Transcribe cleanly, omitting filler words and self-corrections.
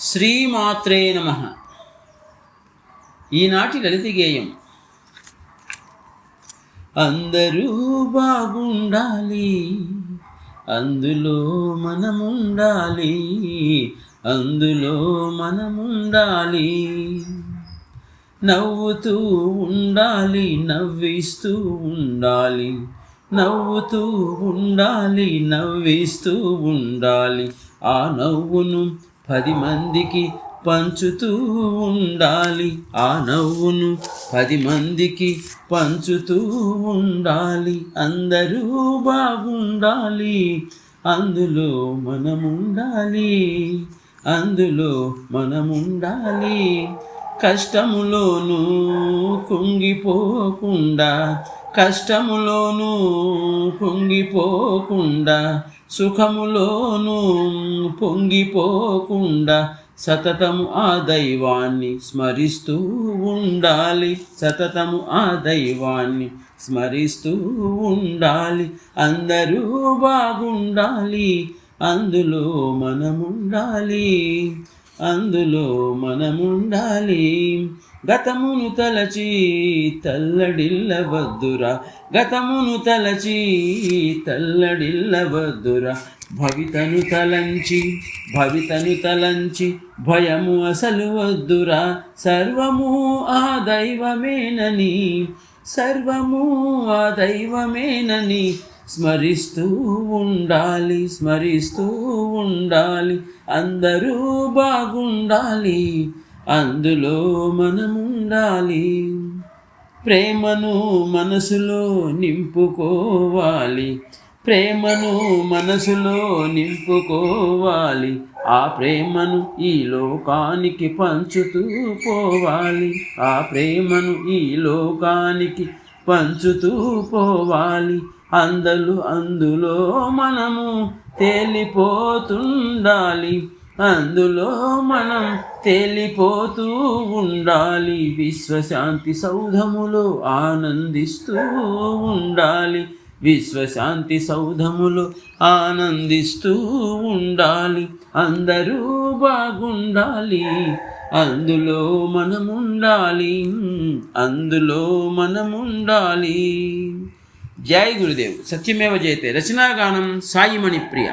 శ్రీమాత్రే నమః. ఈనాటి లలిత గేయం. అందరూ బాగుండాలి, అందులో మనముండాలి, అందులో మనముండాలి. నవ్వుతూ ఉండాలి, నవ్విస్తూ ఉండాలి, నవ్వుతూ ఉండాలి, నవ్విస్తూ ఉండాలి. ఆ నవ్వును 10 మందికి పంచుతూ ఉండాలి, ఆ నవ్వును 10 మందికి పంచుతూ ఉండాలి. అందరూ బాగుండాలి, అందులో మనముండాలి, అందులో మనముండాలి. కష్టములోనూ కుంగిపోకుండా, కష్టములోనూ కుంగిపోకుండా, సుఖములోనూ పొంగిపోకుండా సతతము ఆ దైవాన్ని స్మరిస్తూ ఉండాలి, సతతము ఆ దైవాన్ని స్మరిస్తూ ఉండాలి. అందరూ బాగుండాలి, అందులో మనముండాలి, అందులో మనముండాలి. గతమును తలచి తల్లడిల్లవద్దురా, గతమును తలచి తల్లడిల్లవద్దురా. భవితను తలంచి, భవితను తలంచి భయము అసలు వద్దురా. సర్వము ఆ దైవమేనని, సర్వము ఆ దైవమేనని స్మరిస్తూ ఉండాలి, స్మరిస్తూ ఉండాలి. అందరూ బాగుండాలి, అందులో మనముండాలి. ప్రేమను మనసులో నింపుకోవాలి, ప్రేమను మనసులో నింపుకోవాలి. ఆ ప్రేమను ఈ లోకానికి పంచుతూ పోవాలి, ఆ ప్రేమను ఈ లోకానికి పంచుతూ పోవాలి. అందులో మనము తేలిపోతుండాలి, అందులో మనం తేలిపోతూ ఉండాలి. విశ్వశాంతి సౌధములో ఆనందిస్తూ ఉండాలి, విశ్వశాంతి సౌధములో ఆనందిస్తూ ఉండాలి. అందరూ బాగుండాలి, అందులో మనముండాలి, అందులో మనముండాలి. జై గురుదేవ్. సత్యమేవ జయతే. రచనాగానం సాయి మణిప్రియ.